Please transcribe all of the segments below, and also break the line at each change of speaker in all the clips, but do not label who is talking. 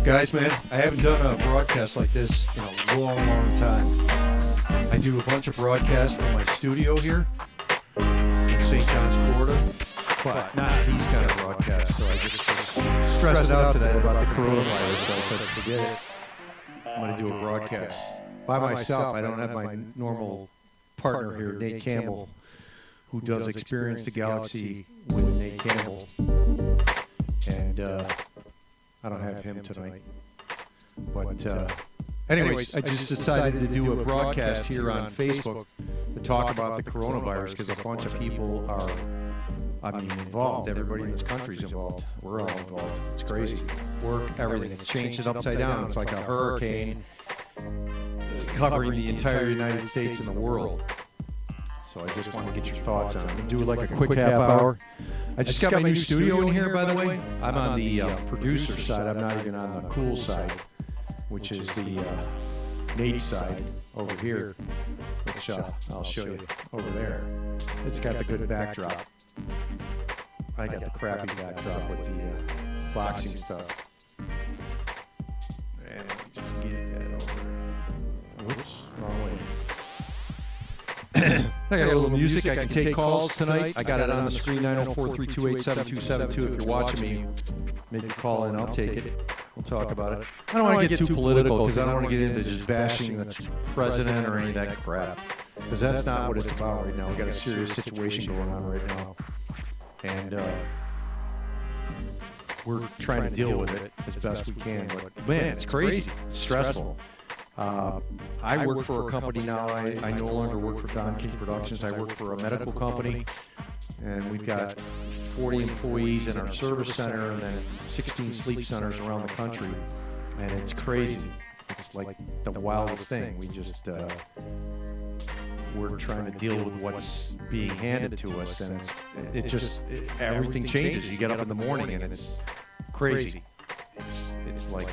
Guys, man, I haven't done a broadcast like this in a long, long time. I do a bunch of broadcasts from my studio here in St. John's, Florida, but not these kind of broadcasts. So I just stressed out today about the coronavirus, so I said, forget it. I'm going to do a broadcast by myself. I don't have my normal partner here, Nate Campbell, who does Experience the Galaxy with Nate Campbell. And I don't have him tonight. But anyways, I just decided to do a broadcast here on Facebook to talk about the coronavirus because a bunch of people are, involved. Everybody in this country is involved. We're all involved. It's crazy. Work, everything. It's changed it upside down. It's like a hurricane covering the entire United States and the world. So I just want to get your thoughts on it. I'm going to do like a quick half hour. I just got my new studio in here, by the way. I'm on the producer side. I'm not even on the cool side, which is the Nate side over here, which I'll show you over there. It's got the good backdrop. I got the crappy backdrop with the boxing stuff. And just get that over. Whoops, wrong way. I got a little music. I can take calls tonight. I got it on the screen, 904-328-7272. If you're watching me, make a call in. I'll take it. We'll talk about it. I don't want to get too political because I don't want to get into just bashing the president or any of that crap. Because that's not what it's about right now. We've got a serious situation going on right now. And we're trying to deal with it as best we can. But, man, it's crazy. It's stressful. I work for a company now. I no longer work for Don King Productions. I work for a medical company, and we've got 40 employees in our service center and then 16 sleep centers around the country, and it's crazy. It's like the wildest thing. We just we're trying to deal with what's being handed to us, and everything changes. You get up in the morning, and it's crazy. It's like.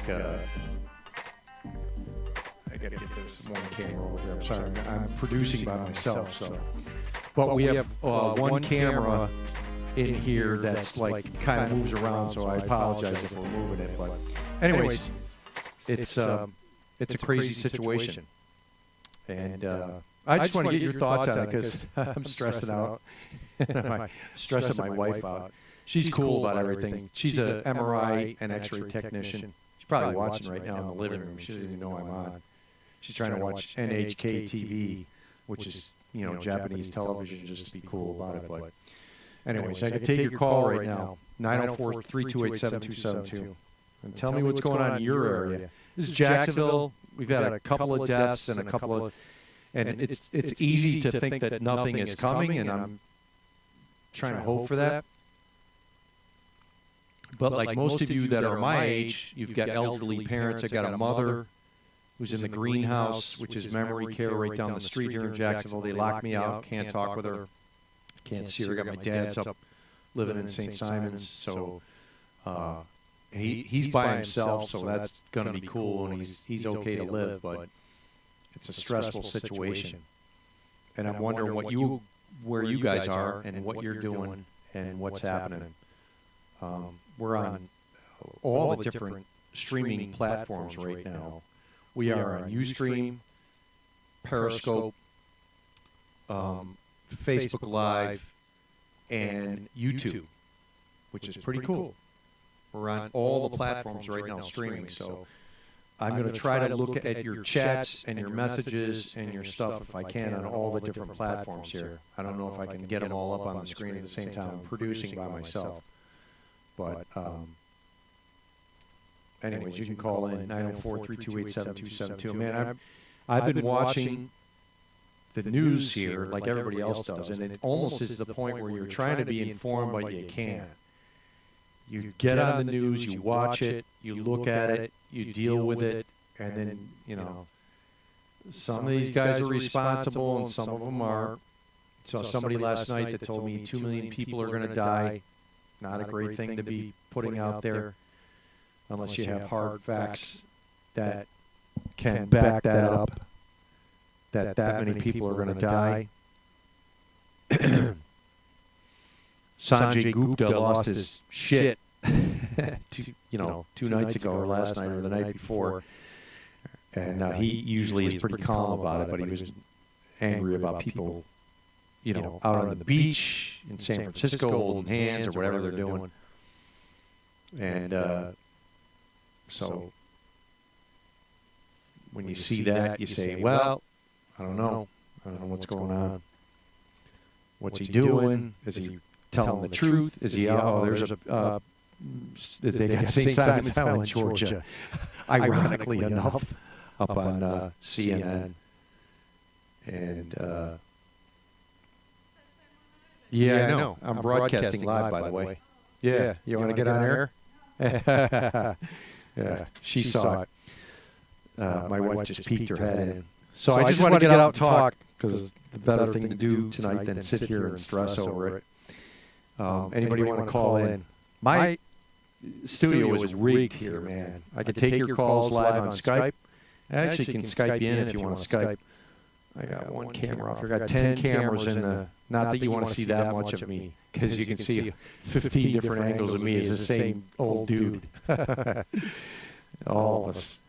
I gotta get this one camera over there. I'm sorry, I'm producing by myself. So, but we have one camera in here that's like kind of moves around. So I apologize if we're moving it. But anyways, it's a crazy situation, and I just want to get your thoughts on it because I'm stressing out. I'm stressing my wife out. She's cool about everything. She's an MRI and X-ray technician. She's probably watching right now in the living room. She doesn't even know I'm on. She's trying to watch NHK TV, which is, Japanese television, just to be cool about it. But anyways, I can take your call right now, 904-328-7272. And tell me what's going on in your area. This is Jacksonville. We've had a couple of deaths and and it's easy to think that nothing is coming, and I'm trying to hope for that. But like most of you that are my age, you've got elderly parents. I got a mother who's in the greenhouse, which is memory care right down the street here in Jacksonville. They locked me out, can't talk with her, can't see her. I got my dad's up living in St. Simon's, so he's by himself, so that's going to be cool, and he's okay to live. But It's a stressful situation. And I'm wondering where you guys are and what you're doing and what's happening. We're on all the different streaming platforms right now. We are on Ustream, Periscope, Facebook Live, and YouTube, which is pretty cool. We're on all the platforms right now streaming, so I'm going to try to look at your chats and your messages and your stuff if I can on all the different platforms here. I don't know if I can get them all up on the screen at the same time. I'm producing by myself. But anyways, you can call in 904-328-7272. Man, I've been watching the news here like everybody else does, and it almost is the point where you're trying to be informed, but you can't. You get on the news, you watch it, you look at it, you deal with it, and then, some of these guys are responsible and some of them aren't. So somebody last night that told me 2 million people are going to die. Not a great thing to be putting out there unless you have hard facts that can back that up, that many people are going to die. Sanjay Gupta lost his shit 2 nights ago or last night or the night before. And he usually is pretty calm about it, but he was angry about people, out on the beach in San Francisco holding hands or whatever they're doing. And so when you see that, you say, well, I don't know what's going on. What's he doing? Is he telling the truth? Is he, there's a, they got St. Simon's Island, Georgia, ironically enough, up on CNN. And, yeah, I know. I'm broadcasting live, by the way. Yeah, you want to get on air? Yeah, she saw it. My wife just peeked her head in. So I just want to get out and talk, because the better thing to do tonight than sit here and stress over it. Anybody want to call in? My studio is rigged here, man. I could take your calls live on Skype. I actually can Skype you in if you want to Skype. I got one camera off. I got 10 cameras in the. Not that you want to see that much of me, because you can see 15 different angles of me as the same old dude. All of us.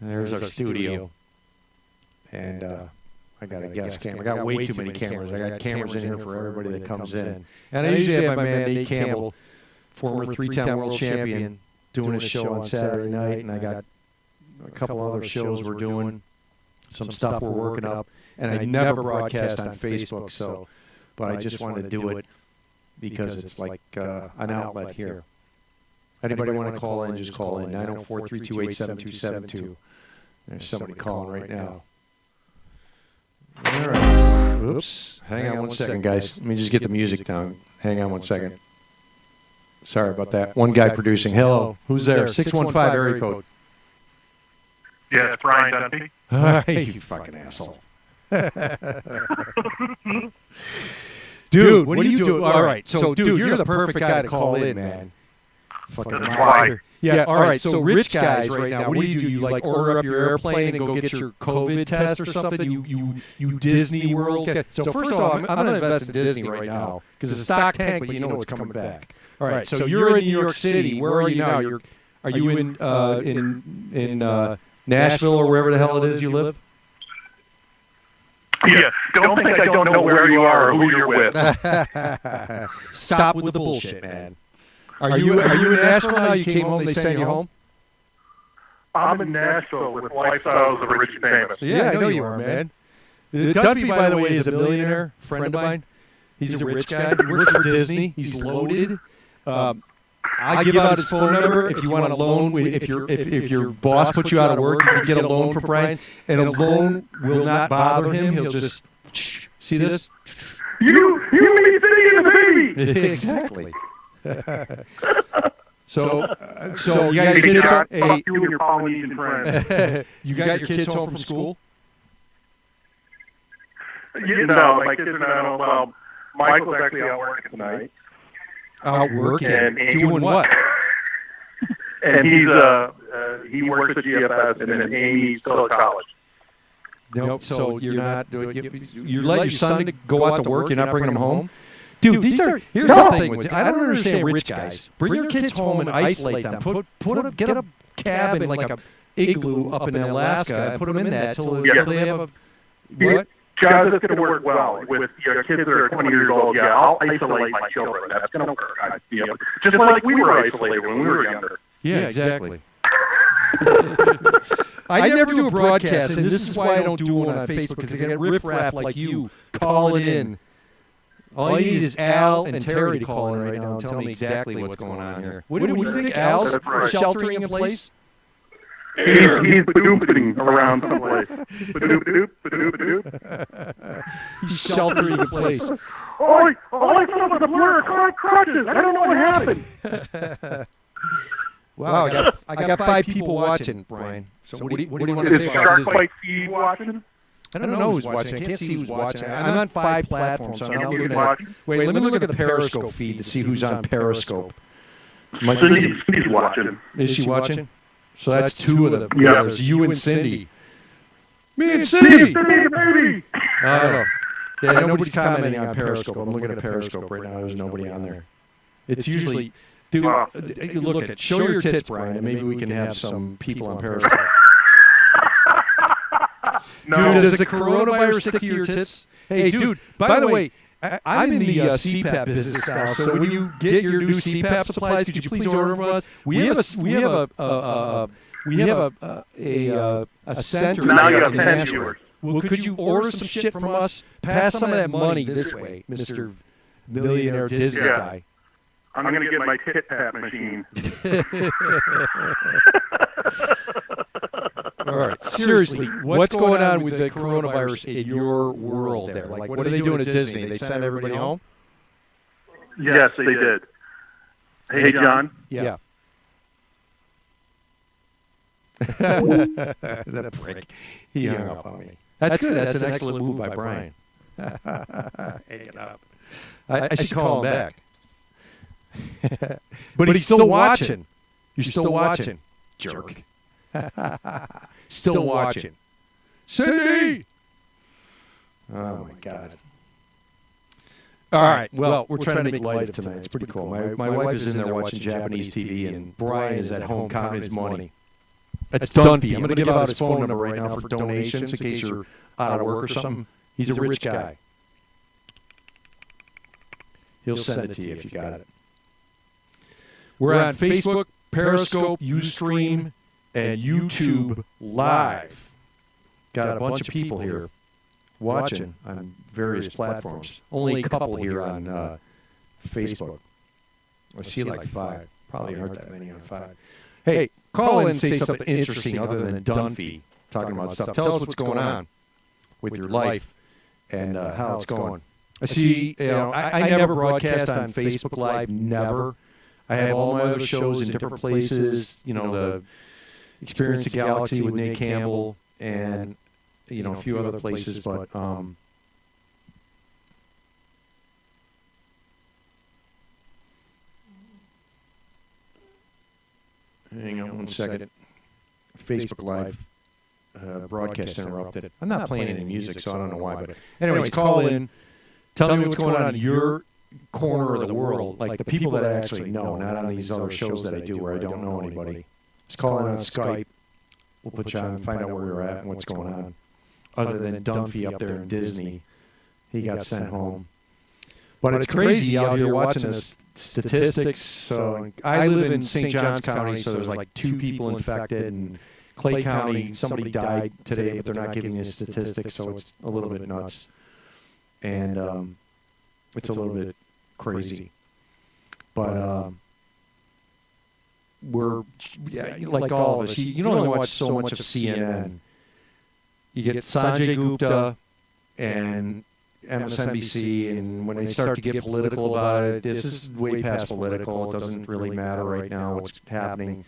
There's our studio. And I got a guest camera. I got way too many cameras. I got cameras in here for everybody that comes in. And I usually have my man Nate Campbell, former 3-time world champion, doing a show on Saturday night. And I got a couple other shows we're doing, some stuff we're working up. And I never broadcast on Facebook, but I just wanted to do it because it's like an outlet here. Anybody want to call in, just call in, 904-328-7272. There's somebody calling right now. All right. Oops. Hang on one second, guys. Let me just get the music down. Hang on one second. Sorry about that. One guy producing. Hello. Who's there? 615 area code.
Yeah, it's Brian Dunphy.
Hey, you fucking asshole. Dude, what are you doing? All right. So, dude, you're the perfect guy to call in, man. Fucking monster. Yeah, all right. So rich guys right now, what do? You like order up your airplane and go get your COVID test or something? You Disney World. So first of all, I'm going to invest in Disney right now because it's a stock tank, but you know it's coming back. All right. So you're in New York City. Where are you now? Are you in Nashville or wherever the hell it is you live?
Yeah. Don't think I don't know where you are or who you're with.
Stop with the bullshit, man. Are you in Nashville now? You came home, they sent you home?
I'm in Nashville with Lifestyles of the Rich and Famous.
Yeah, I know you are, man. Dunphy, by the way, is a millionaire friend of mine. He's a rich guy. He works for Disney. He's loaded. I give out his phone number if you want a loan. If your boss puts you out of work, you can get a loan for Brian, and a loan will not bother him. He'll just see this.
You be sitting in the baby.
Exactly. So you got your kids home?
Hey, you and your Polynesian friends.
You got your kids home from school?
No, my kids are not home. Well, Michael's actually out working tonight.
Out working? Doing what?
And he works at GFS, and then Amy's still at college.
Nope. So you're not. You let your son go out to work. You're not bringing him home. Dude, here's the thing with I don't understand rich guys. Bring your kids home and isolate them. Get a cabin like a igloo up in Alaska and put them in that till they have a what?
John, that's going to work well with your kids that are 20 years old. Yeah, I'll isolate my children. That's going to work. Just like we were isolated when we were younger.
Yeah, exactly. I never do a broadcast, and this is why I don't do one on Facebook, because I get riffraff like you calling in. All you need is Al and Terry to call in right now and tell me exactly what's going on here. What do you think Al's sheltering in place?
He's badooping around someplace.
He's sheltering in place.
All I saw was a blur of crutches. I don't know what happened.
Wow, I got 5 people watching, Brian. So what do you want to say about
Shark
this?
Bite Feed watching?
I don't know who's watching. I can't see who's watching. I'm on 5 platforms, so I'm not looking at. Wait, let me look at the Periscope feed to see who's on Periscope.
Cindy's watching.
Is she watching? So that's 2 of them.
Yeah.
There's you and Cindy. Me and Cindy!
Baby!
I don't know. Yeah, nobody's commenting on Periscope. I'm looking at Periscope right now. There's nobody on there. It's usually... Dude, look at show your tits, Brian, and maybe we can have some people on Periscope.
No.
Dude, does the coronavirus stick to your tits? Hey, dude, by the way, I'm in the CPAP business now, so when you get your new CPAP supplies, could you please order from us? We have a center.
Now you got 10 viewers.
Well, could you order some shit from us? Pass some of that money this way, Mr. Millionaire Disney guy.
I'm going to get my tit tap machine.
All right, seriously, what's going on with the coronavirus in your world there? Like, what are they doing at Disney? They send everybody home?
Yes, they did. Hey, John.
Yeah. That prick. He hung up on me. That's good. That's an excellent move by Brian. Hanging up. I should call him back. But he's still watching. You're still watching, jerk. Still watching. Cindy! Oh, my God. All right. Well, we're trying to make light of tonight. It's pretty cool. My wife is in there watching Japanese TV, and Brian is at home counting his money. That's Dunphy. I'm going to give out his phone number right now for donations in case you're out of work or something. He's a rich guy. He'll send it to you if you got it. We're on Facebook, Periscope, Ustream, and YouTube Live. Got a bunch of people here watching on various platforms. Only a couple here on Facebook. I see like 5. Probably aren't that many on 5. Hey, call in and say something interesting other than Dunphy talking about stuff. Tell us what's going on with your life and how it's going. I see, I never broadcast on Facebook Live, never. I have all my other shows in different places, the Experience the Galaxy with Nate Campbell and, a few other places, but hang on one second. Facebook Live broadcast interrupted. I'm not playing any music, so I don't know why. But anyways, call in. Tell me what's going on in your corner of the world, like the people that I actually know, not on these other shows that I do where I don't know anybody. Just call in on Skype. We'll put you on and find out where you're at and what's going on. Other than Dunphy up there in Disney, he got sent home. But it's crazy out here watching the statistics. So I live in St. Johns County, so there's like 2 people infected, and Clay County, somebody died today, but they're not giving you statistics, so it's a little bit nuts. And it's a little bit crazy. But we're, like all of us, you don't only watch so much of CNN. You get Sanjay Gupta and MSNBC, and when they start to get political about it, this is way past political. It doesn't really matter right now what's happening.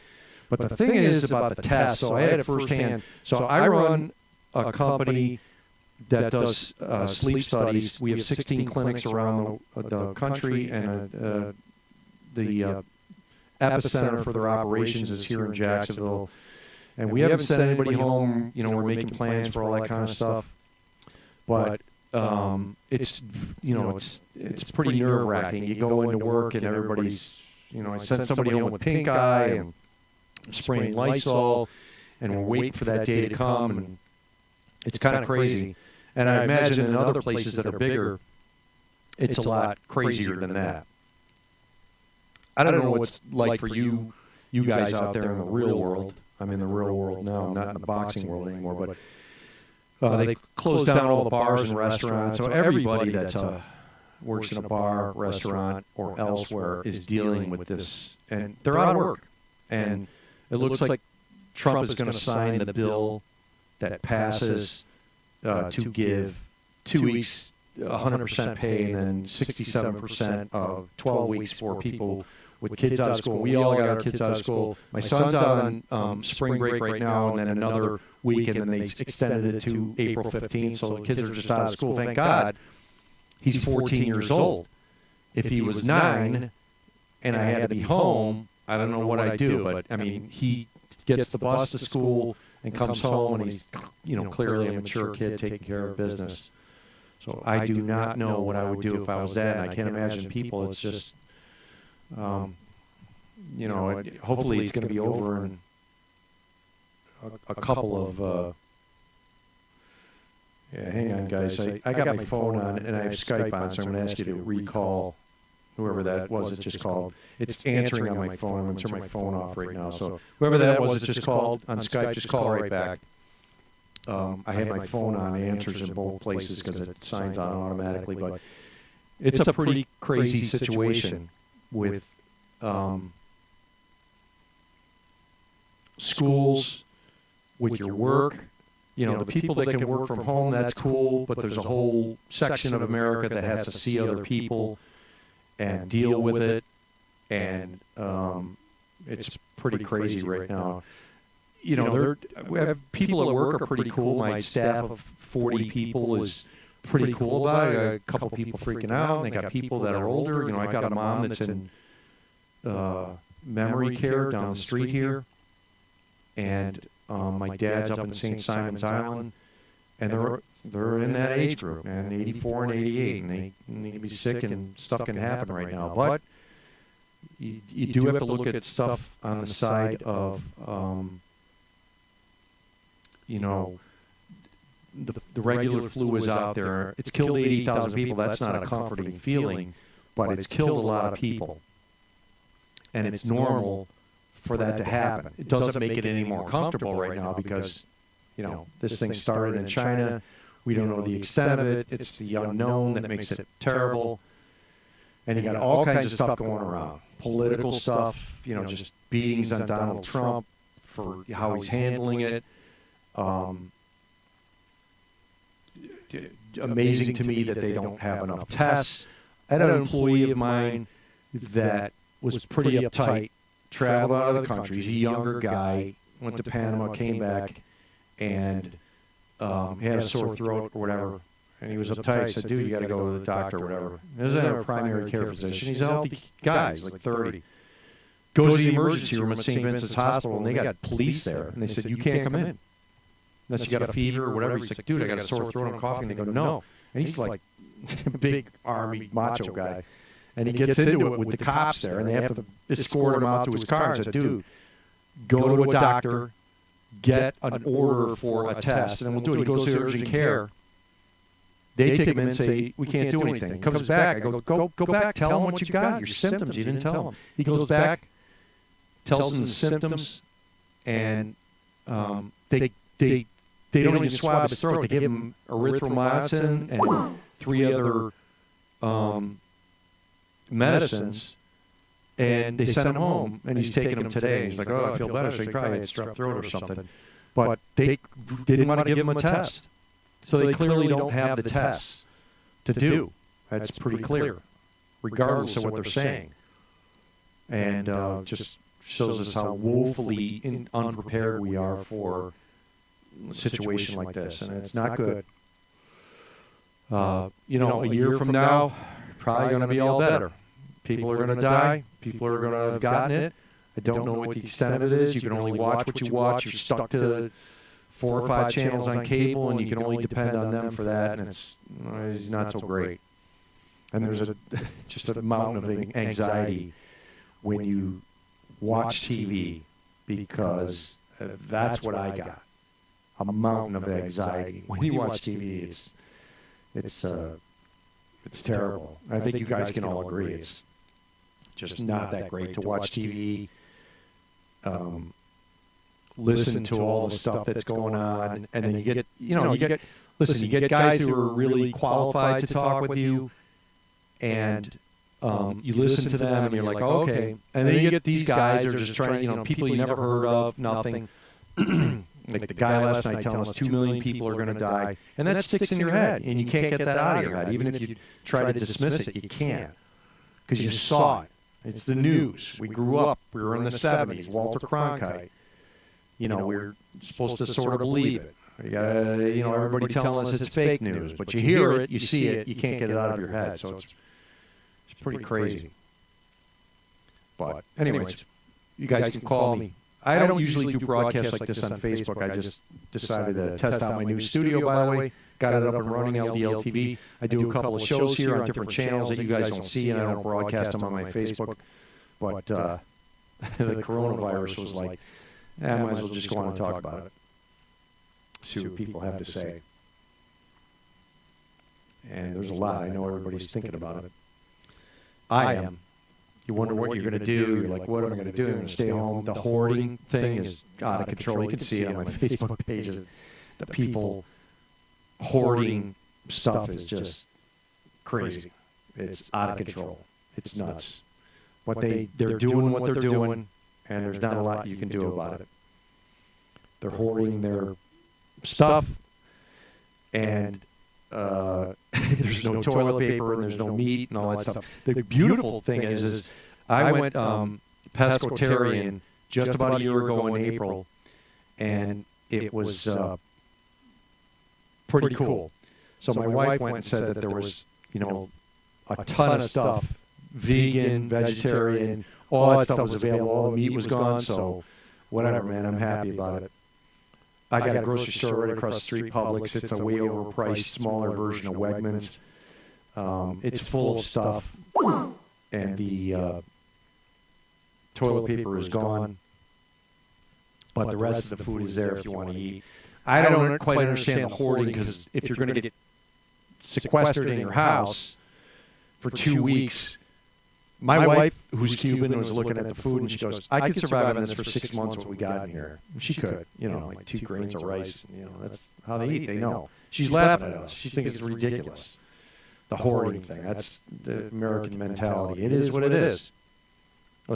But the thing is about the test, so I had it firsthand. So I run a company that does sleep studies. We have 16 clinics around the country, and the epicenter for their operations is here in Jacksonville. And we haven't sent anybody home. You know, we're making plans for all that kind of stuff. But it's, you know, it's pretty nerve-wracking. You go into work and everybody's, you know, I sent somebody home with pink eye and spraying Lysol, and we're waiting for that day to come, and it's kind of crazy. And I imagine in other places that are bigger, it's a lot crazier than that. I don't know what it's like for you guys out there in the real world. I'm in the real world now. I'm not in the boxing world anymore, but they closed down all the bars and restaurants. So everybody that's works in a bar, restaurant, or elsewhere is dealing with this, and they're out of work. And it looks like Trump is going to sign the bill that passes to give 2 weeks 100% pay and then 67% of 12 weeks for people with kids out of school. We all got our kids out of school. My son's out on spring break right now, and then another week, and then they extended it to April 15th, so the kids are just out of school. Thank God. He's 14 years old. If he was 9 and I had to be home, I don't know what I'd do, but I mean, he gets the bus to school and comes home, and he's, you know, clearly a mature kid taking care of business. So I do not know what I would do if I was that, and I can't imagine people. It's just, you know, hopefully it's going to be over in a couple of. Yeah, hang on, guys. I got my phone on, and I have Skype on, so I'm going to ask you to recall whoever that was that just called. It's answering on my phone. I'm going to turn my phone off right now. So whoever that was that just called on Skype, just call right back. I have my phone on, answers in both places because it signs on automatically. But it's a pretty crazy situation with schools, with your work. You know, the people that can work from home, that's cool, but there's a whole section of America that has to see other people and deal with it, and it's pretty crazy right now. You know, we have people at work are pretty cool. My staff of 40 people is pretty cool about it. I got a couple people freaking out, and they got people that are older. You know, I got a mom that's in memory care down the street here, and my dad's up in St. Simon's Island, and they're in that age group, man, 84 and 88, and they can be sick and stuff can happen right now. But you do have to look at stuff on the side of, you know, the regular flu is out there. It's killed 80,000 people. That's not a comforting feeling, but it's killed a lot of people, and it's normal for that to happen. It doesn't make it any more comfortable right now because, you know, this thing started in China. We don't know the extent of it. It's the unknown that makes it terrible. And you got all kinds of stuff going around. Political stuff, you know, just beatings on Donald Trump for how he's handling it. Amazing to me that they don't have enough tests. I had an employee of mine that was pretty uptight, traveled out of the country. He's a younger guy, went to Panama, came back, and he had a sore throat or whatever. And he was uptight. I said, dude, you got to go to the doctor or whatever. He doesn't have a primary care physician. He's a healthy guy. He's like 30. Goes to the emergency room at St. Vincent's Hospital, and they got police there. And they said, you can't come in unless you got a fever or whatever. He's like, dude, I got a sore throat, I'm coughing. They go, no. And he's like a big army macho guy. And he gets into it with the cops there, and they have to escort him out to his car and said, dude, go to a doctor, get an order for a test, and then we'll do it. He goes to urgent care. They take him in and say, we can't do anything. He comes back. I go back, tell him what you got, your symptoms. You didn't tell him. He goes back, tells them the symptoms, and they don't even swab his throat. They give him erythromycin and 3 other medicines, and they sent him home, and he's taking them today. He's like, oh, I feel better, so he probably had strep throat or something. But they didn't want to give him a test. So they clearly don't have the tests to do. That's pretty clear, regardless of what they're saying. And just shows us how woefully unprepared we are for a situation like this, and it's not good. You know, a year from now, probably going to be all better. People are going to die. People are going to have gotten it. I don't know what the extent of it is. You can only watch what you watch. You're stuck to 4 or 5 channels on cable, and you can only depend on them for that, and it's not so great. And there's just a mountain of anxiety when you watch TV, because that's what I got. A mountain of anxiety. When you watch TV, it's terrible. I think you guys can all agree. It's just not that great to watch TV. Listen to all the stuff that's going on, and then you get guys who are really qualified to talk with you, and you listen to them, and you're like, oh, okay. And then you get these guys who are just trying, people you never heard of, nothing. Like the guy last night telling us 2 million people are going to die, and that sticks in your head, and you can't get that out of your head. Even if you try to dismiss it, you can't, because you saw it. It's the news. We grew up. We were in the 70s. Walter Cronkite. We're supposed to sort of believe it. Everybody telling us it's fake news, but you hear it, you see it, you can't get it out of your head. So it's pretty crazy. But anyways, you guys can call me. I don't usually do broadcasts like this on Facebook. I just decided to test out my new studio, by the way. Got it up and running, LDL TV. I do a couple of shows here on different channels that you guys don't see, and I don't broadcast them on my Facebook. But the coronavirus was like, I might as well just go on and talk about it. See what people have to say. And there's a lot. I know everybody's thinking about it. I am. You wonder what you're going to do. You're like, what am I going to do? I'm going to stay home. The hoarding thing is out of control. You can see it on my Facebook page. The people hoarding stuff is just crazy. It's out of control. It's nuts. They're doing what they're doing, and there's not a lot you can do about it. They're hoarding their stuff, and there's no toilet paper, and there's no meat, and all that stuff. The beautiful thing is I went pescatarian just about a year ago in April, and it was pretty cool. So my wife went and said that there was, a ton of stuff, vegan, vegetarian, all that stuff was available. All the meat was gone, so whatever, man, I'm happy about it. I got a grocery store right across the street, Publix. It's a way overpriced, smaller version of Wegmans. It's full of stuff, and the toilet paper is gone, but the rest of the food is there if you want to eat. I don't quite understand the hoarding, because if you're going to get sequestered in your house for 2 weeks, my wife, who's Cuban, was looking at the food, and she goes, I could survive on this for 6 months what we got in here. She could, like 2 grains of rice. That's how they eat. They know. She's laughing at us. She thinks it's ridiculous. The hoarding thing. That's the American mentality. It is what it is.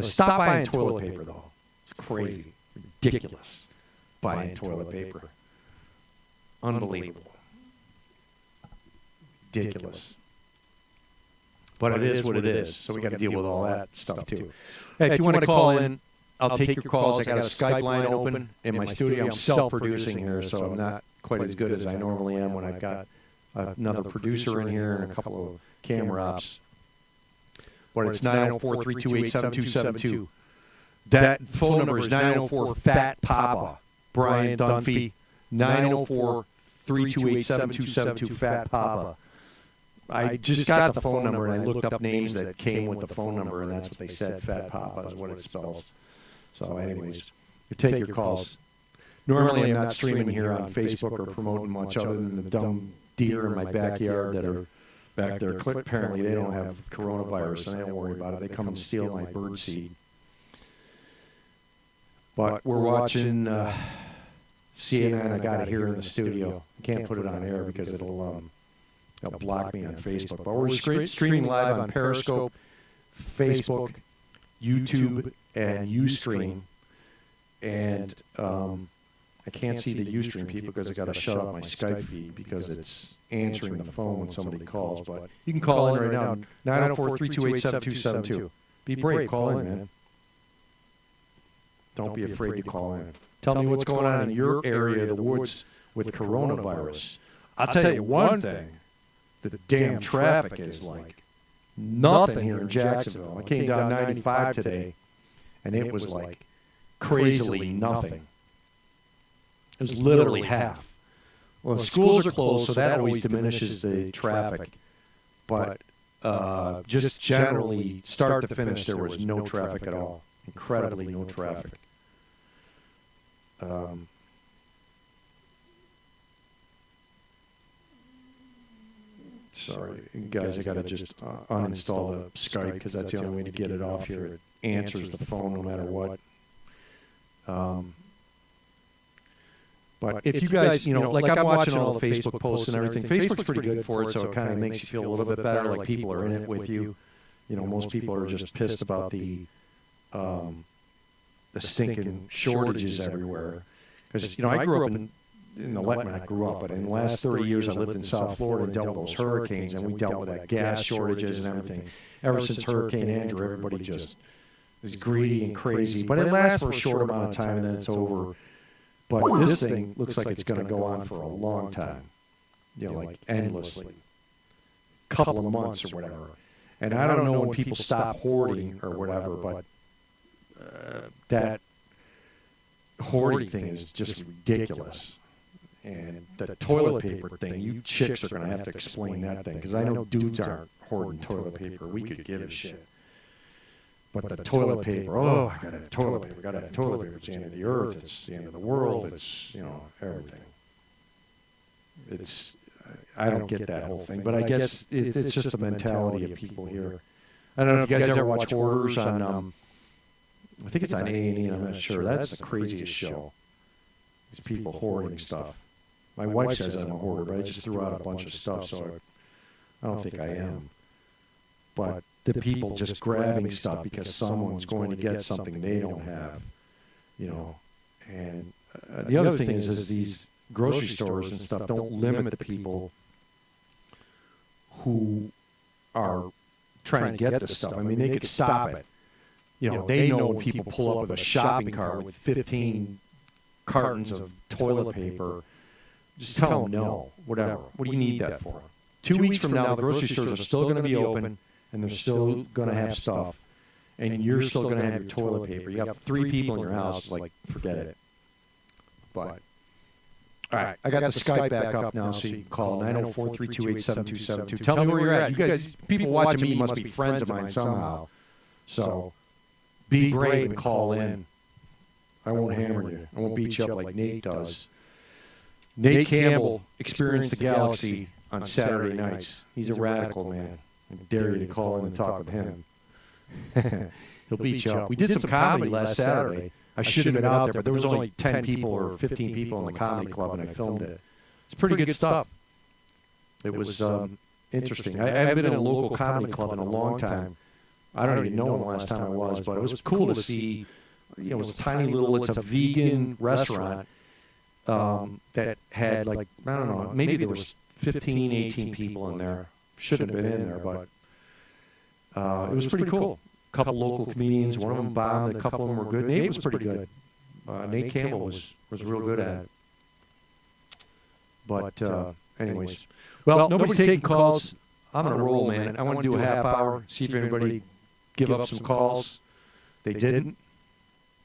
Stop buying toilet paper, though. It's crazy. Ridiculous. Buying toilet paper. Unbelievable. Ridiculous. But it is what it is, so we got to deal with all that stuff, too. Hey, if you want to call in, I'll take your calls. I got a Skype line open in my studio. I'm self-producing here, so I'm not quite as good as I normally am when I've got another producer in here and a couple of camera ops. But it's 904-328-7272. That phone number is 904-FAT-PAPA. Brian Dunphy, 904-328-7272, FAT-PAPA. I just got the phone number, and I looked up names that came with the phone number, and that's what they said. Fat Papa is what it spells. So anyways, you take your calls. Normally I'm not streaming here on Facebook or promoting much other than the dumb deer in my backyard that are back there. Apparently they don't have coronavirus, and I don't worry about it. They come and steal my bird seed. But we're watching CNN. I got it here in the studio. I can't put it on air because it'll block me on Facebook. But we're streaming live on Periscope, Facebook, YouTube, and Ustream. And I can't see the Ustream people because I got to shut off my Skype feed because it's answering the phone when somebody calls. But you can call in right now, 904-328-7272. Be brave. Call in, man. Don't be afraid to call in. Tell me what's going on in your area of the woods with coronavirus. I'll tell you one thing. The damn traffic is like nothing here in Jacksonville. I came down 95 today, and it was like crazily nothing. It was literally half. Well, the schools are closed, so that always diminishes the traffic. But just generally, start to finish, there was no traffic at all. Incredibly no traffic. Sorry, guys, I got to just uninstall the Skype because that's the only way to get it off here. It answers the phone no matter what. But if you guys, like I'm watching all the Facebook posts and everything, Facebook's pretty good for it, so it kind of makes you feel a little bit better, like people are in it with you. Most people are just pissed about the stinking shortages everywhere. Because, I grew up in the but in the last 30 years I lived in South Florida and dealt with those hurricanes, and we dealt with that gas shortages and everything. Ever since Hurricane Andrew, everybody just is greedy and crazy. But it lasts for a short amount of time and then it's over. But this thing looks like it's going to go on for a long time, like endlessly, couple of months or whatever. And I don't know when people stop hoarding or whatever, but that hoarding thing is just ridiculous. And the toilet paper thing, you chicks are going to have to explain that thing, because I know dudes aren't hoarding toilet paper. We could give a shit. But the toilet paper, I got to have toilet paper, got to have toilet paper. It's the end of the earth, it's the end of the world, it's, everything. I don't get that whole thing, but I guess it's just the mentality of people here. I don't know if you guys ever watch Hoarders on, I think it's on A&E, I'm not sure. That's the craziest show. These people hoarding stuff. My wife says I'm a hoarder, but I just threw out a bunch of stuff, so I don't think I am. But the people just grabbing stuff because someone's going to get something they don't have, And the other thing is these grocery stores and stuff don't limit the people who are trying to get this stuff. I mean, they could stop it. They know when people pull up with a shopping cart with 15 cartons of toilet paper, just tell them no, whatever. What do you need that for? 2 weeks from now, the grocery stores are still going to be open, and they're still going to have stuff, and you're still going to have your toilet paper. You have 3 people in your house, like, forget it. But, all right, I got the Skype back up now, so you can call 904-328-7272. Tell me where you're at. You guys, people watching me must be friends of mine somehow. So be brave and call in. I won't hammer you. I won't beat you up like Nate does. Nate Campbell experienced the galaxy on Saturday nights. He's a radical man. I dare you to call in and talk with him. He'll beat you up. We did some comedy last Saturday. I should have been out there, but there was only 10 people or 15 people in the comedy club, and I filmed it. It's pretty good stuff. It was interesting. I haven't been in a local comedy club in a long time. I don't even know when the last time I was, but it was cool to see. It was a tiny little, it's a vegan restaurant that had, like, I don't know, maybe there was 15, 18 people in there. Shouldn't have been in there, but it was pretty cool. A couple local comedians, one of them bombed, a couple of them were good. Nate was pretty good. Nate Campbell was real good at it. But anyways, well, nobody's taking calls. I'm on a roll, man. I want to do a half hour, see if anybody give up some calls. They didn't.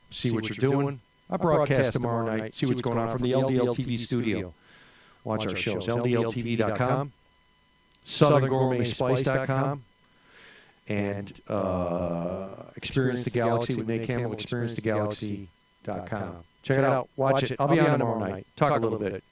See what you're doing. I broadcast tomorrow night. See what's going on from the LDL TV studio. Watch our shows. LDLTV.com, SouthernGourmetSpice.com, and Experience the Galaxy with Nate Campbell, ExperienceTheGalaxy.com. Check it out. Watch it. I'll be on tomorrow night. Talk a little bit.